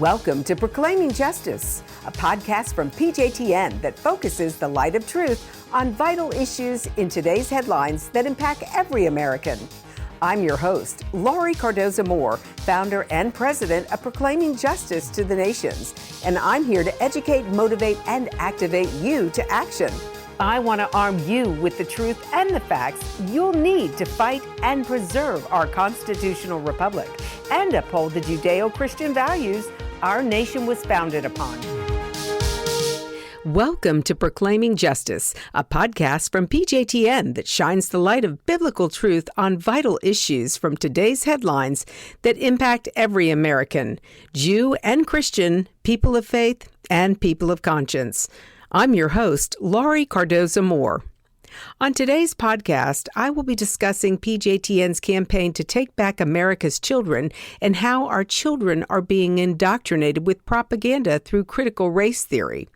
Welcome to Proclaiming Justice, a podcast from PJTN that focuses the light of truth on vital issues in today's headlines that impact every American. I'm your host, Laurie Cardoza-Moore, founder and president of Proclaiming Justice to the Nations, and I'm here to educate, motivate, and activate you to action. I want to arm you with the truth and the facts you'll need to fight and preserve our constitutional republic and uphold the Judeo-Christian values our nation was founded upon. Welcome to Proclaiming Justice, a podcast from PJTN that shines the light of biblical truth on vital issues from today's headlines that impact every American, Jew and Christian, people of faith, and people of conscience. I'm your host, Laurie Cardoza-Moore. On today's podcast, I will be discussing PJTN's campaign to take back America's children and how our children are being indoctrinated with propaganda through critical race theory,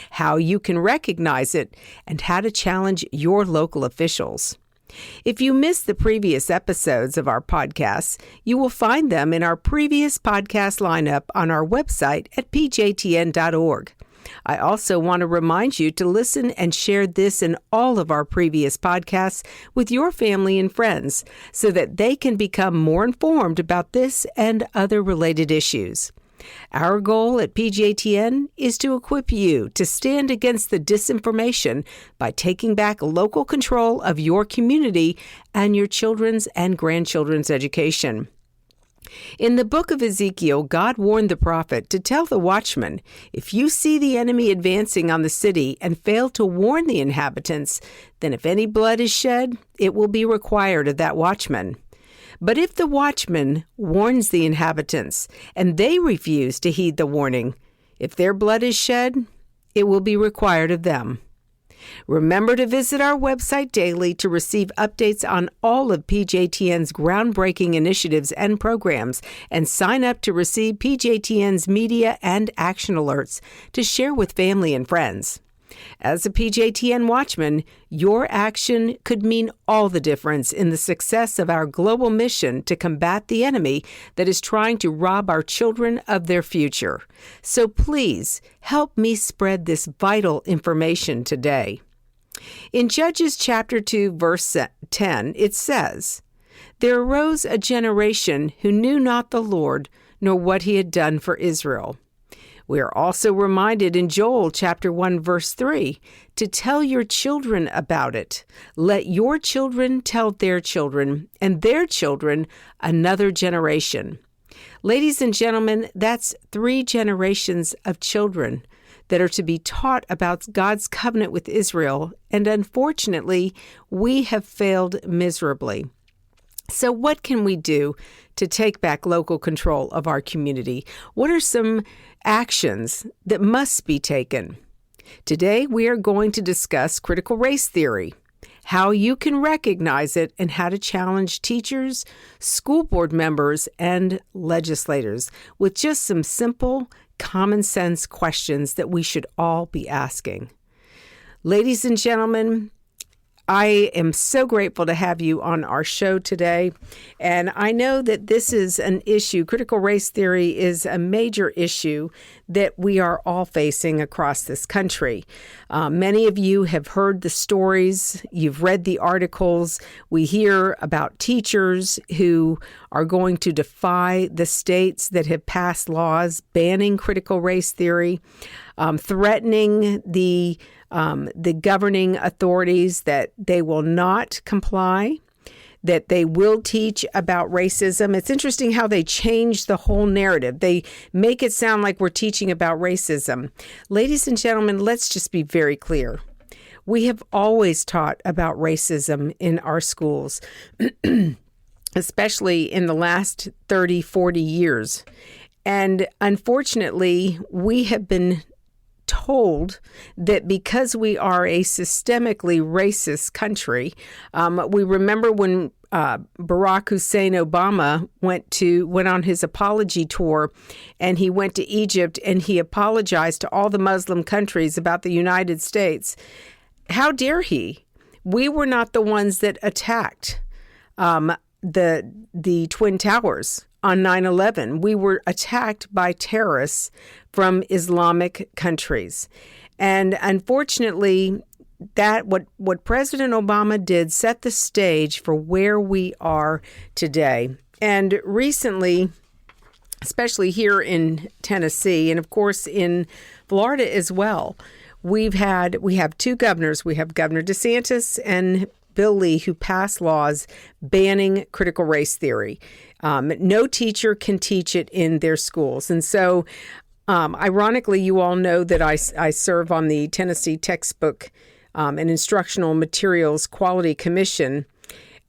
how you can recognize it, and how to challenge your local officials. If you missed the previous episodes of our podcasts, you will find them in our previous podcast lineup on our website at pjtn.org. I also want to remind you to listen and share this and all of our previous podcasts with your family and friends so that they can become more informed about this and other related issues. Our goal at PJTN is to equip you to stand against the disinformation by taking back local control of your community and your children's and grandchildren's education. In the book of Ezekiel, God warned the prophet to tell the watchman, if you see the enemy advancing on the city and fail to warn the inhabitants, then if any blood is shed, it will be required of that watchman. But if the watchman warns the inhabitants and they refuse to heed the warning, if their blood is shed, it will be required of them. Remember to visit our website daily to receive updates on all of PJTN's groundbreaking initiatives and programs, and sign up to receive PJTN's media and action alerts to share with family and friends. As a PJTN watchman, your action could mean all the difference in the success of our global mission to combat the enemy that is trying to rob our children of their future. So please help me spread this vital information today. In Judges chapter 2, verse 10, it says, "There arose a generation who knew not the Lord, nor what he had done for Israel." We are also reminded in Joel chapter 1, verse 3, to tell your children about it. Let your children tell their children, and their children another generation. Ladies and gentlemen, that's 3 generations of children that are to be taught about God's covenant with Israel, and unfortunately, we have failed miserably. So what can we do to take back local control of our community? What are some actions that must be taken? Today, we are going to discuss critical race theory, how you can recognize it, and how to challenge teachers, school board members, and legislators with just some simple, common sense questions that we should all be asking. Ladies and gentlemen, I am so grateful to have you on our show today, and I know that this is an issue. Critical race theory is a major issue that we are all facing across this country. Many of you have heard the stories, you've read the articles. We hear about teachers who are going to defy the states that have passed laws banning critical race theory, threatening the governing authorities that they will not comply, that they will teach about racism. It's interesting how they change the whole narrative. They make it sound like we're teaching about racism. Ladies and gentlemen, let's just be very clear. We have always taught about racism in our schools, especially in the last 30, 40 years. And unfortunately, we have been told that because we are a systemically racist country, we remember when Barack Hussein Obama went on his apology tour, and he went to Egypt and he apologized to all the Muslim countries about the United States. How dare he? We were not the ones that attacked the Twin Towers. on 9/11. We were attacked by terrorists from Islamic countries. And unfortunately, that what President Obama did set the stage for where we are today. And recently, especially here in Tennessee, and of course in Florida as well, we have two governors. We have Governor DeSantis and Bill Lee, who passed laws banning critical race theory. No teacher can teach it in their schools. And so, ironically, you all know that I serve on the Tennessee Textbook and Instructional Materials Quality Commission,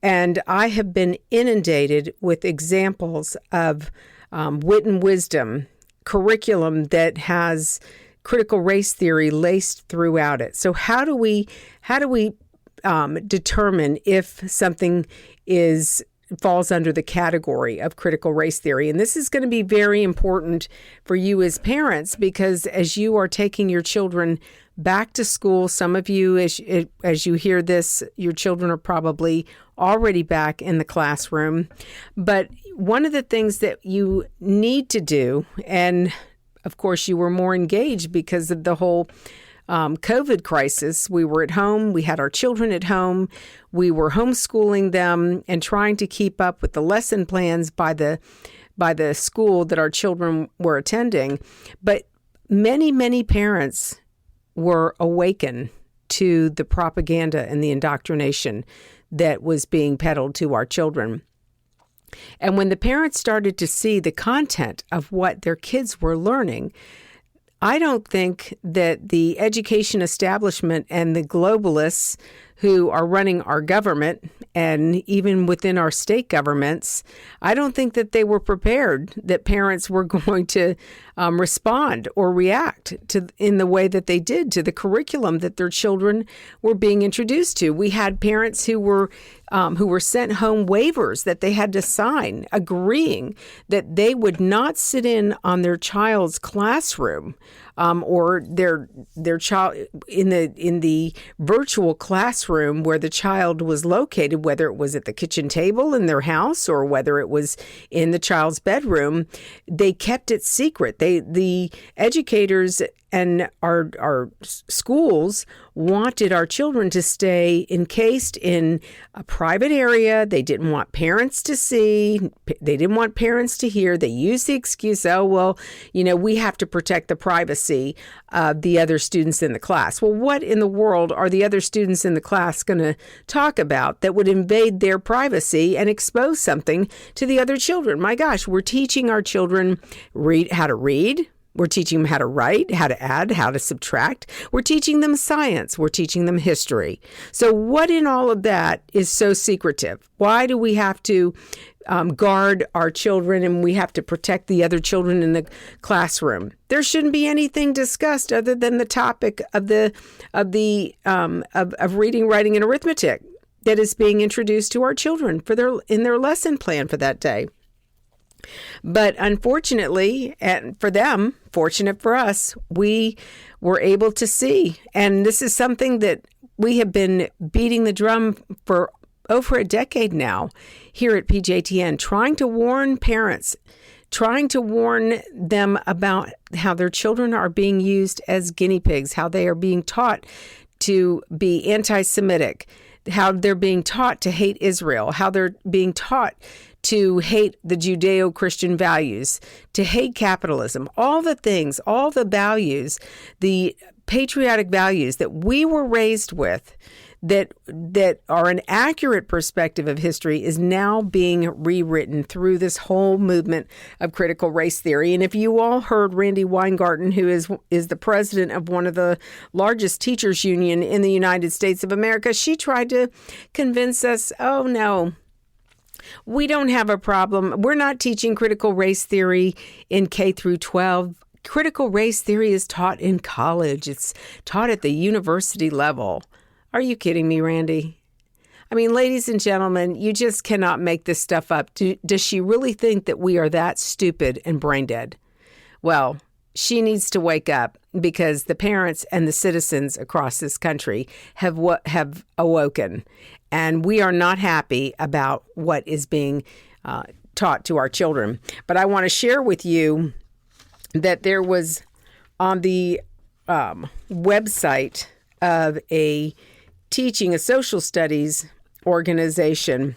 and I have been inundated with examples of wit and wisdom curriculum that has critical race theory laced throughout it. So how do we determine if something falls under the category of critical race theory? And this is going to be very important for you as parents, because as you are taking your children back to school, some of you, as you hear this, your children are probably already back in the classroom. But one of the things that you need to do, and of course you were more engaged because of the whole COVID crisis. We were at home. We had our children at home. We were homeschooling them and trying to keep up with the lesson plans by the school that our children were attending. But many, many parents were awakened to the propaganda and the indoctrination that was being peddled to our children. And when the parents started to see the content of what their kids were learning, I don't think that the education establishment and the globalists who are running our government and even within our state governments, I don't think that they were prepared that parents were going to respond or react to in the way that they did to the curriculum that their children were being introduced to. We had parents who were sent home waivers that they had to sign, agreeing that they would not sit in on their child's classroom or their child in the virtual classroom where the child was located, whether it was at the kitchen table in their house or whether it was in the child's bedroom. They kept it secret. The educators and our schools wanted our children to stay encased in a private area. They didn't want parents to see. They didn't want parents to hear. They used the excuse, oh, well, we have to protect the privacy of the other students in the class. Well, what in the world are the other students in the class going to talk about that would invade their privacy and expose something to the other children? My gosh, we're teaching our children how to read. We're teaching them how to write, how to add, how to subtract. We're teaching them science. We're teaching them history. So what in all of that is so secretive? Why do we have to guard our children and we have to protect the other children in the classroom? There shouldn't be anything discussed other than the topic of reading, writing, and arithmetic that is being introduced to our children in their lesson plan for that day. But unfortunately, and for them, fortunate for us, we were able to see. And this is something that we have been beating the drum for over a decade now here at PJTN, trying to warn parents, trying to warn them about how their children are being used as guinea pigs, how they are being taught to be anti-Semitic, how they're being taught to hate Israel, how they're being taught to hate the Judeo-Christian values, to hate capitalism, all the things, all the values, the patriotic values that we were raised with that are an accurate perspective of history is now being rewritten through this whole movement of critical race theory. And if you all heard Randi Weingarten, who is the president of one of the largest teachers union in the United States of America, she tried to convince us, oh no, we don't have a problem. We're not teaching critical race theory in K through 12. Critical race theory is taught in college. It's taught at the university level. Are you kidding me, Randi? I mean, ladies and gentlemen, you just cannot make this stuff up. Does she really think that we are that stupid and brain dead? Well, she needs to wake up, because the parents and the citizens across this country have awoken, and we are not happy about what is being taught to our children. But I want to share with you that there was on the website of a social studies organization,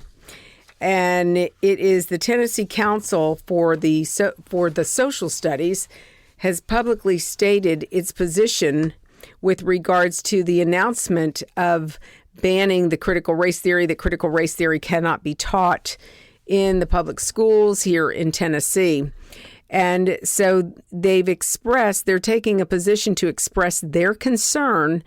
and it is the Tennessee Council for the Social Studies, has publicly stated its position with regards to the announcement of banning the critical race theory, that critical race theory cannot be taught in the public schools here in Tennessee. And so they're taking a position to express their concern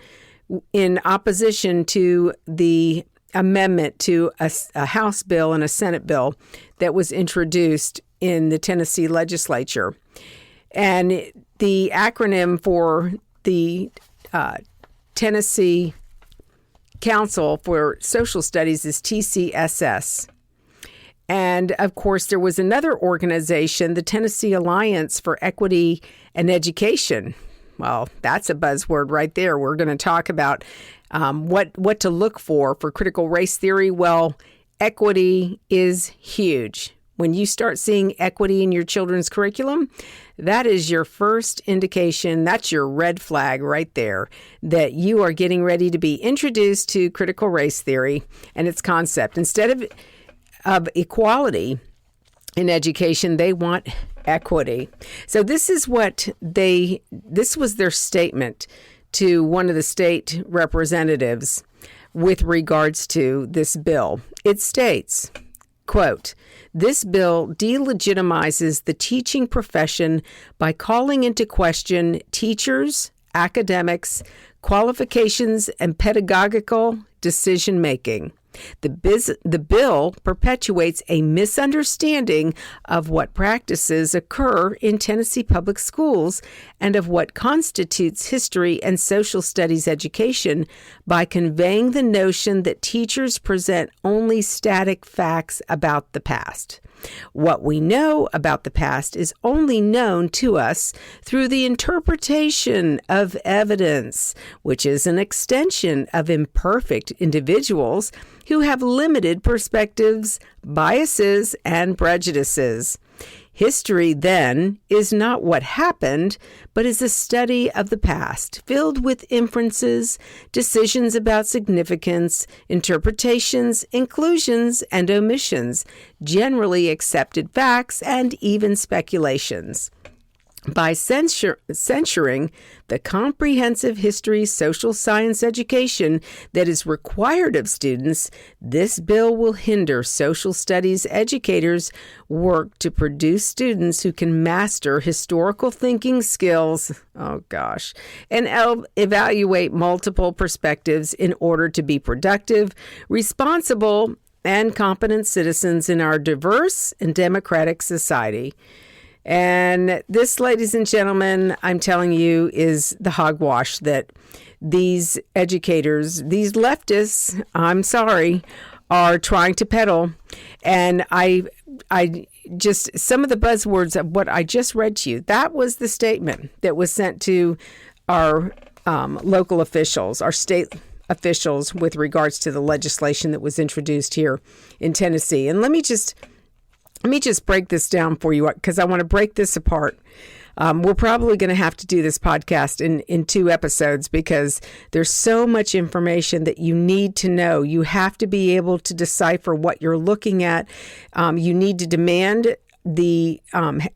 in opposition to the amendment to a House bill and a Senate bill that was introduced in the Tennessee legislature. And the acronym for the Tennessee Council for Social Studies is TCSS. And of course, there was another organization, the Tennessee Alliance for Equity and Education. Well, that's a buzzword right there. We're going to talk about what to look for critical race theory. Well, equity is huge. When you start seeing equity in your children's curriculum, that is your first indication. That's your red flag right there, that you are getting ready to be introduced to critical race theory and its concept. Instead of equality in education, they want equity. So this was their statement to one of the state representatives with regards to this bill. It states, quote, "This bill delegitimizes the teaching profession by calling into question teachers, academics, qualifications, and pedagogical decision-making. The bill perpetuates a misunderstanding of what practices occur in Tennessee public schools and of what constitutes history and social studies education by conveying the notion that teachers present only static facts about the past. What we know about the past is only known to us through the interpretation of evidence, which is an extension of imperfect individuals who have limited perspectives, biases, and prejudices. History, then, is not what happened, but is a study of the past, filled with inferences, decisions about significance, interpretations, inclusions, and omissions, generally accepted facts, and even speculations. By censuring the comprehensive history social science education that is required of students, this bill will hinder social studies educators' work to produce students who can master historical thinking skills, and evaluate multiple perspectives in order to be productive, responsible, and competent citizens in our diverse and democratic society." And this, ladies and gentlemen, I'm telling you, is the hogwash that these educators, these leftists, I'm sorry, are trying to peddle. And I just, some of the buzzwords of what I just read to you, that was the statement that was sent to our local officials, our state officials, with regards to the legislation that was introduced here in Tennessee. And let me just break this down for you, because I want to break this apart. We're probably going to have to do this podcast in 2 episodes, because there's so much information that you need to know. You have to be able to decipher what you're looking at. You need to demand the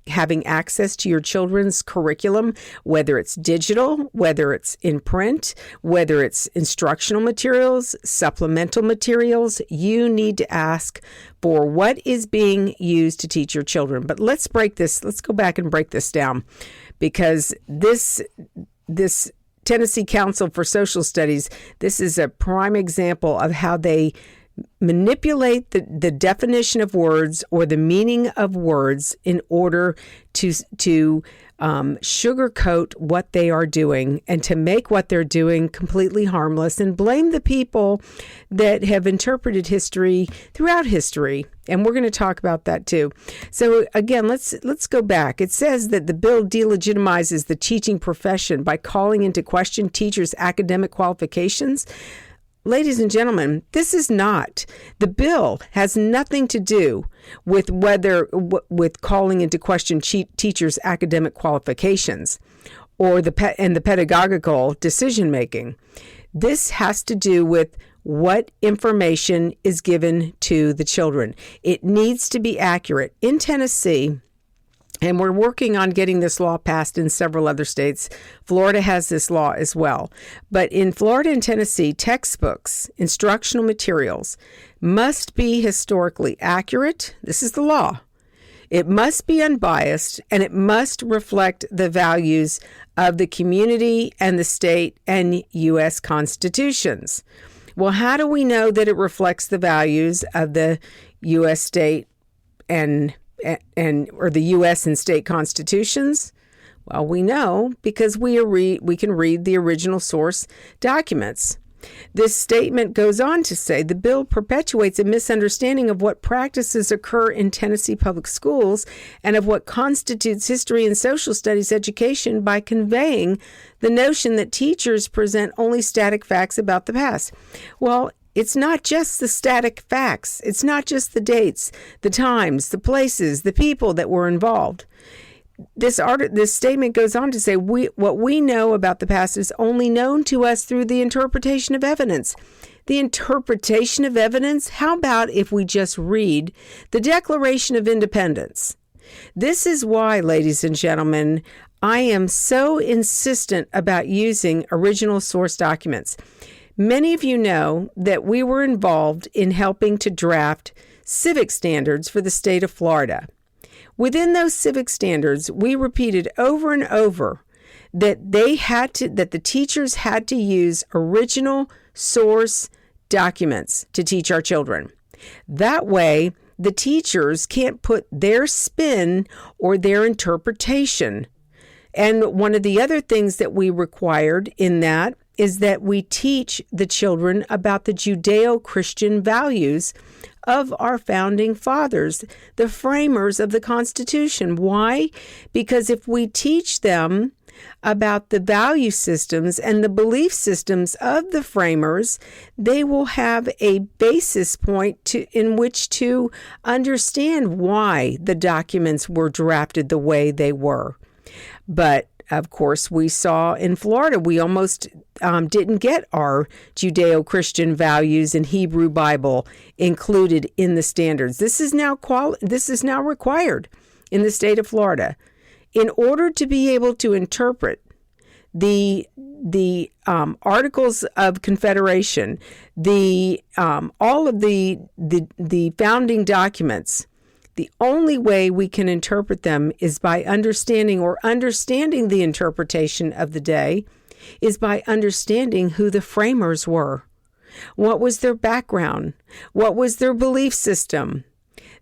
having access to your children's curriculum, whether it's digital, whether it's in print, whether it's instructional materials, supplemental materials. You need to ask for what is being used to teach your children. But let's go back and break this down, because this Tennessee Council for Social Studies, this is a prime example of how they manipulate the definition of words or the meaning of words in order to sugarcoat what they are doing and to make what they're doing completely harmless, and blame the people that have interpreted history throughout history. And we're going to talk about that too. So again, let's go back. It says that the bill delegitimizes the teaching profession by calling into question teachers' academic qualifications. ladies and gentlemen, the bill has nothing to do with with calling into question teachers' academic qualifications or the pedagogical decision making. This has to do with what information is given to the children. It needs to be accurate. In Tennessee, and we're working on getting this law passed in several other states. Florida has this law as well. But in Florida and Tennessee, textbooks, instructional materials must be historically accurate. This is the law. It must be unbiased, and it must reflect the values of the community and the state and U.S. constitutions. Well, how do we know that it reflects the values of the U.S. state or the U.S. and state constitutions? Well, we know because we can read the original source documents. This statement goes on to say the bill perpetuates a misunderstanding of what practices occur in Tennessee public schools and of what constitutes history and social studies education by conveying the notion that teachers present only static facts about the past. Well, it's not just the static facts. It's not just the dates, the times, the places, the people that were involved. This statement goes on to say what we know about the past is only known to us through the interpretation of evidence. The interpretation of evidence? How about if we just read the Declaration of Independence? This is why, ladies and gentlemen, I am so insistent about using original source documents. Many of you know that we were involved in helping to draft civic standards for the state of Florida. Within those civic standards, we repeated over and over that the teachers had to use original source documents to teach our children. That way, the teachers can't put their spin or their interpretation. And one of the other things that we required in that is that we teach the children about the Judeo-Christian values of our founding fathers, the framers of the Constitution. Why? Because if we teach them about the value systems and the belief systems of the framers, they will have a basis point in which to understand why the documents were drafted the way they were. But of course, we saw in Florida, we almost didn't get our Judeo-Christian values and Hebrew Bible included in the standards. This is now required in the state of Florida. In order to be able to interpret the Articles of Confederation, all of the founding documents, the only way we can interpret them is by understanding the interpretation of the day is by understanding who the framers were. What was their background? What was their belief system?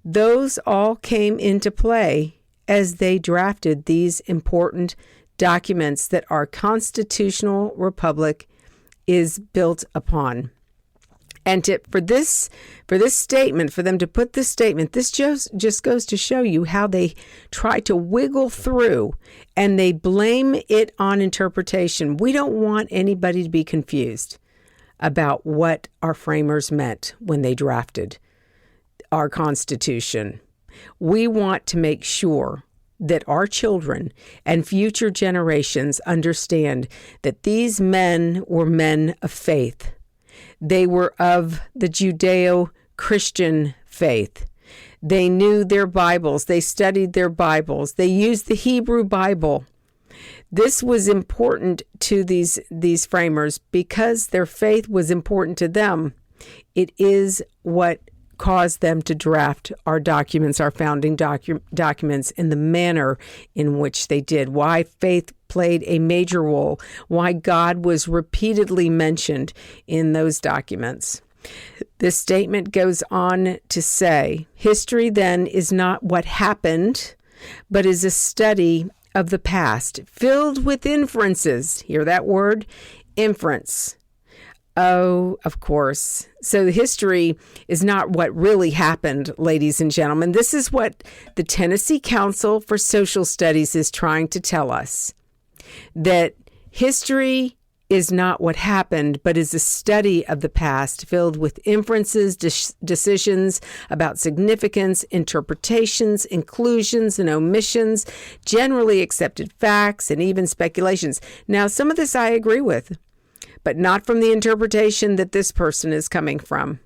Those all came into play as they drafted these important documents that our constitutional republic is built upon. And for this statement, for them to put this statement, this just goes to show you how they try to wiggle through and they blame it on interpretation. We don't want anybody to be confused about what our framers meant when they drafted our Constitution. We want to make sure that our children and future generations understand that these men were men of faith. They were of the Judeo-Christian faith. They knew their Bibles. They studied their Bibles. They used the Hebrew Bible. This was important to these framers because their faith was important to them. It is what caused them to draft our documents, our founding documents, in the manner in which they did. Why faith played a major role, why God was repeatedly mentioned in those documents. This statement goes on to say, history then is not what happened, but is a study of the past, filled with inferences. Hear that word? Inference. Oh, of course. So history is not what really happened, ladies and gentlemen. This is what the Tennessee Council for Social Studies is trying to tell us. That history is not what happened, but is a study of the past filled with inferences, decisions about significance, interpretations, inclusions and omissions, generally accepted facts, and even speculations. Now, some of this I agree with, but not from the interpretation that this person is coming from.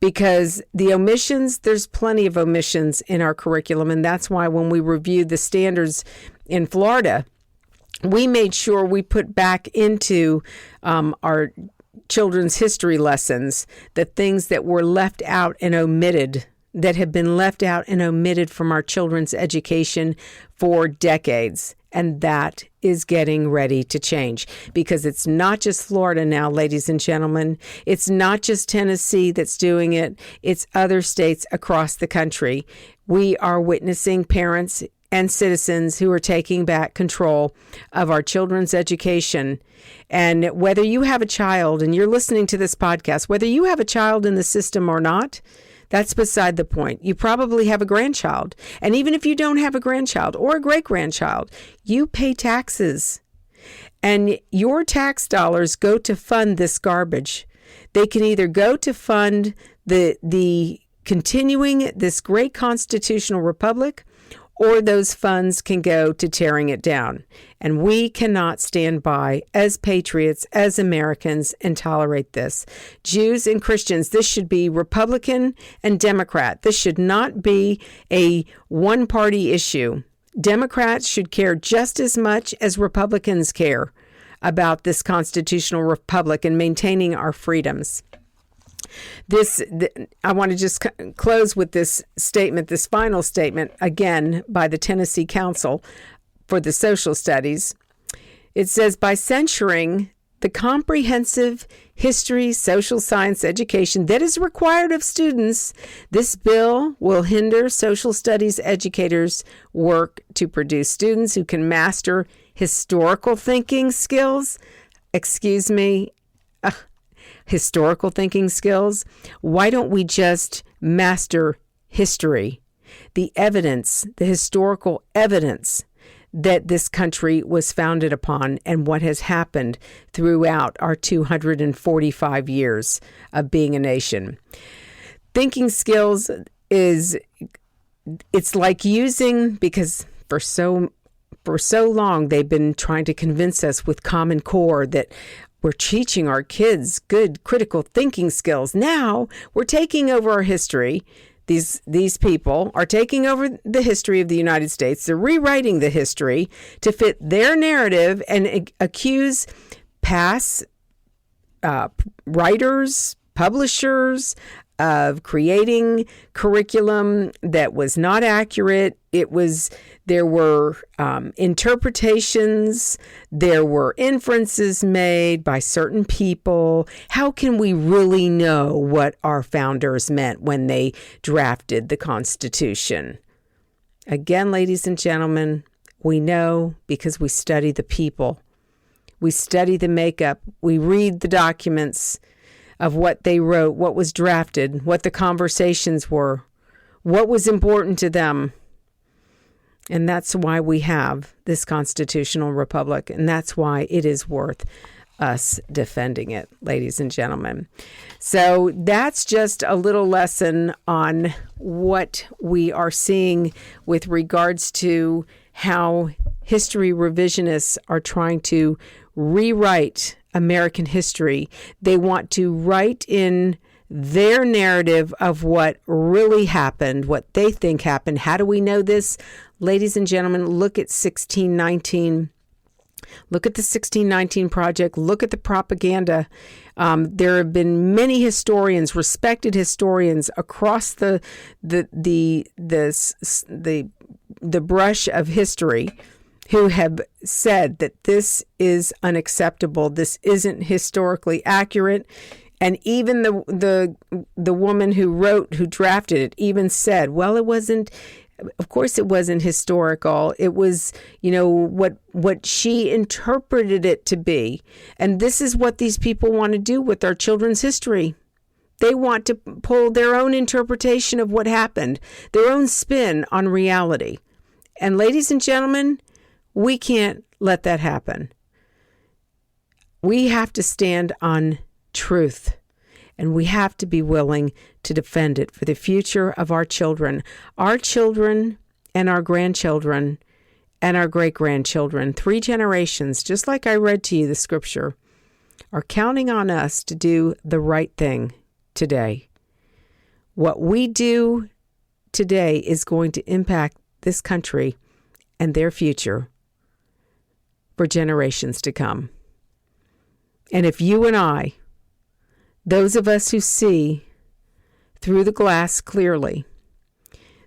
Because the omissions, there's plenty of omissions in our curriculum, and that's why when we reviewed the standards in Florida, we made sure we put back into our children's history lessons the things that were left out and omitted, that have been left out and omitted from our children's education for decades. And that is getting ready to change, because it's not just Florida now, ladies and gentlemen. It's not just Tennessee that's doing it. It's other states across the country. We are witnessing parents and citizens who are taking back control of our children's education. And whether you have a child, and you're listening to this podcast, whether you have a child in the system or not, that's beside the point. You probably have a grandchild. And even if you don't have a grandchild or a great-grandchild, you pay taxes. And your tax dollars go to fund this garbage. They can either go to fund the continuing this great constitutional republic, or those funds can go to tearing it down. And we cannot stand by as patriots, as Americans, and tolerate this. Jews and Christians, this should be Republican and Democrat. This should not be a one-party issue. Democrats should care just as much as Republicans care about this constitutional republic and maintaining our freedoms. I want to just close with this statement, this final statement, again, by the Tennessee Council for the Social Studies. It says, by censuring the comprehensive history, social science education that is required of students, this bill will hinder social studies educators' work to produce students who can master historical thinking skills. Historical thinking skills. Why don't we just master history? The evidence, the historical evidence that this country was founded upon and what has happened throughout our 245 years of being a nation. Thinking skills it's like using, because for so long they've been trying to convince us with Common Core that we're teaching our kids good critical thinking skills. Now we're taking over our history. These people are taking over the history of the United States. They're rewriting the history to fit their narrative and accuse past writers, publishers of creating curriculum that was not accurate. There were interpretations, there were inferences made by certain people. How can we really know what our founders meant when they drafted the Constitution? Again, ladies and gentlemen, we know because we study the people. We study the makeup. We read the documents of what they wrote, what was drafted, what the conversations were, what was important to them. And that's why we have this constitutional republic, and that's why it is worth us defending it, ladies and gentlemen. So that's just a little lesson on what we are seeing with regards to how history revisionists are trying to rewrite American history. They want to write in their narrative of what really happened, what they think happened. How do we know this? Ladies and gentlemen, look at 1619. Look at the 1619 Project. Look at the propaganda. There have been many historians, respected historians across the brush of history, who have said that this is unacceptable. This isn't historically accurate. And even the woman who drafted it, even said, well, it wasn't. Of course, it wasn't historical. It was, what she interpreted it to be. And this is what these people want to do with our children's history. They want to pull their own interpretation of what happened, their own spin on reality. And ladies and gentlemen, we can't let that happen. We have to stand on truth, and we have to be willing to defend it for the future of our children and our grandchildren and our great-grandchildren. 3 generations, just like I read to you the scripture, are counting on us to do the right thing today. What we do today is going to impact this country and their future for generations to come. And if you and I, those of us who see through the glass clearly,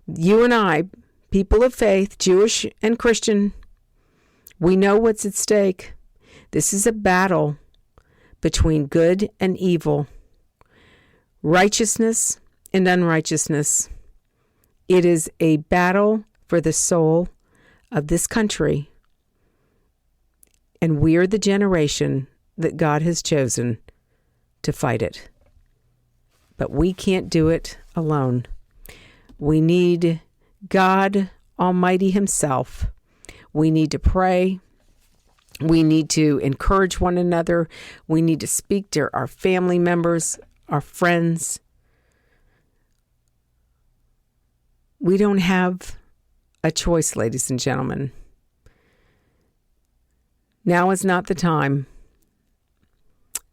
you and I, people of faith, Jewish and Christian, we know what's at stake. This is a battle between good and evil, righteousness and unrighteousness. It is a battle for the soul of this country, and we are the generation that God has chosen to fight it. But we can't do it alone. We need God Almighty Himself. We need to pray. We need to encourage one another. We need to speak to our family members, our friends. We don't have a choice, ladies and gentlemen. Now is not the time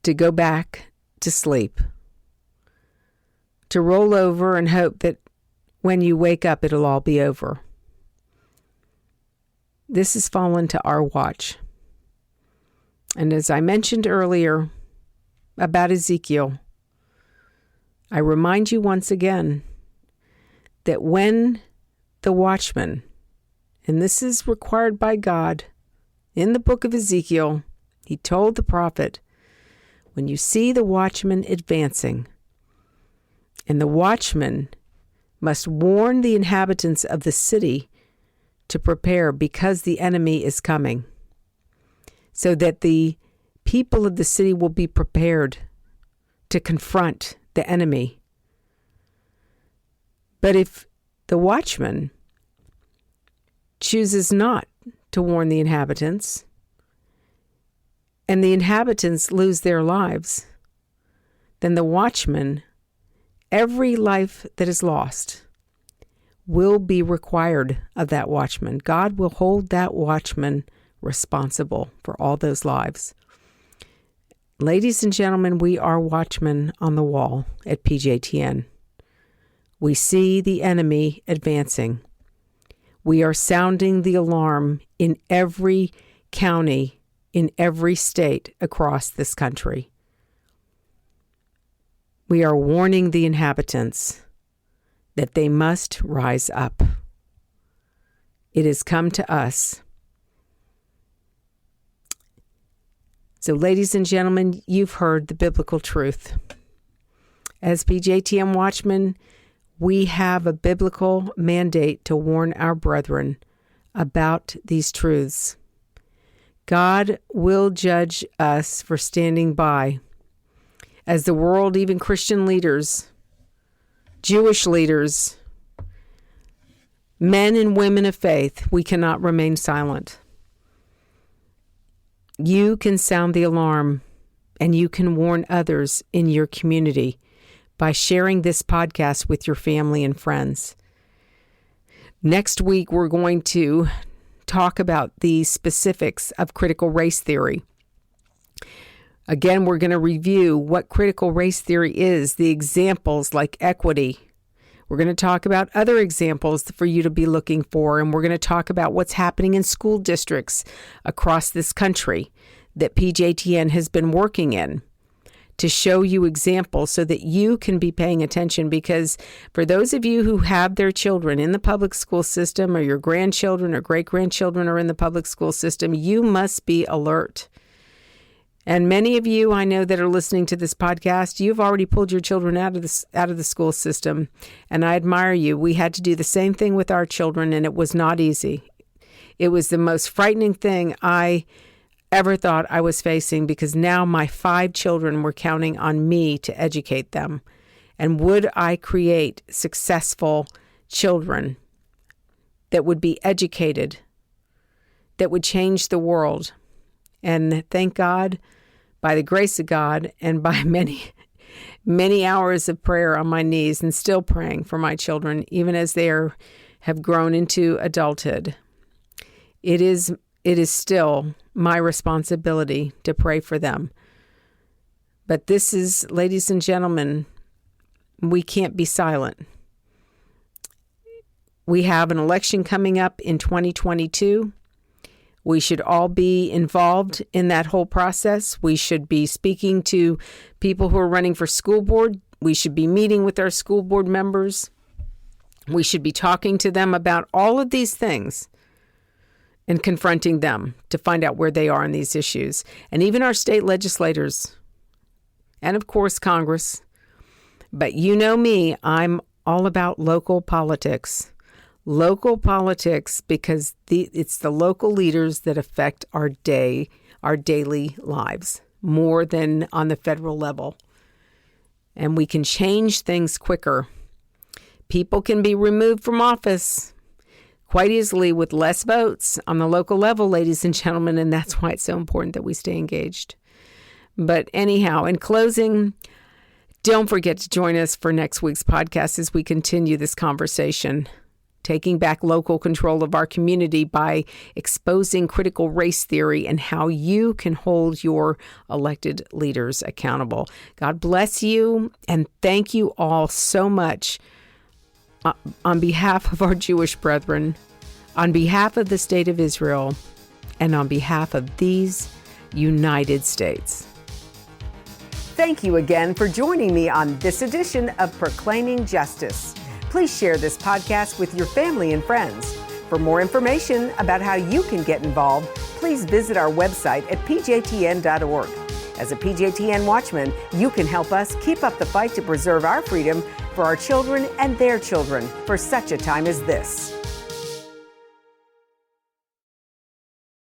to go back to sleep, to roll over and hope that when you wake up, it'll all be over. This has fallen to our watch. And as I mentioned earlier about Ezekiel, I remind you once again that when the watchman, and this is required by God in the book of Ezekiel, He told the prophet, when you see the watchman advancing, and the watchman must warn the inhabitants of the city to prepare because the enemy is coming, so that the people of the city will be prepared to confront the enemy. But if the watchman chooses not to warn the inhabitants, and the inhabitants lose their lives, then the watchman, every life that is lost, will be required of that watchman. God will hold that watchman responsible for all those lives. Ladies and gentlemen, we are watchmen on the wall at PJTN. We see the enemy advancing. We are sounding the alarm in every county, in every state across this country. We are warning the inhabitants that they must rise up. It has come to us. So, ladies and gentlemen, you've heard the biblical truth. As PJTN Watchmen, we have a biblical mandate to warn our brethren about these truths. God will judge us for standing by. As the world, even Christian leaders, Jewish leaders, men and women of faith, we cannot remain silent. You can sound the alarm, and you can warn others in your community by sharing this podcast with your family and friends. Next week, we're going to talk about the specifics of critical race theory. Again, we're going to review what critical race theory is, the examples like equity. We're going to talk about other examples for you to be looking for, and we're going to talk about what's happening in school districts across this country that PJTN has been working in to show you examples so that you can be paying attention. Because for those of you who have their children in the public school system, or your grandchildren or great-grandchildren are in the public school system, you must be alert. And many of you I know that are listening to this podcast, you've already pulled your children out of the school system, and I admire you. We had to do the same thing with our children, and it was not easy. It was the most frightening thing I ever thought I was facing, because now my 5 children were counting on me to educate them. And would I create successful children that would be educated, that would change the world? And thank God, by the grace of God and by many hours of prayer on my knees and still praying for my children, even as they have grown into adulthood. It is still my responsibility to pray for them. But this is, ladies and gentlemen, we can't be silent. We have an election coming up in 2022. We should all be involved in that whole process. We should be speaking to people who are running for school board. We should be meeting with our school board members. We should be talking to them about all of these things and confronting them to find out where they are in these issues. And even our state legislators and, of course, Congress. But you know me, I'm all about local politics. Local politics, because it's the local leaders that affect our daily lives more than on the federal level. And we can change things quicker. People can be removed from office quite easily with less votes on the local level, ladies and gentlemen, and that's why it's so important that we stay engaged. But anyhow, in closing, don't forget to join us for next week's podcast as we continue this conversation, taking back local control of our community by exposing critical race theory and how you can hold your elected leaders accountable. God bless you, and thank you all so much on behalf of our Jewish brethren, on behalf of the state of Israel, and on behalf of these United States. Thank you again for joining me on this edition of Proclaiming Justice. Please share this podcast with your family and friends. For more information about how you can get involved, please visit our website at pjtn.org. As a PJTN Watchman, you can help us keep up the fight to preserve our freedom for our children and their children for such a time as this.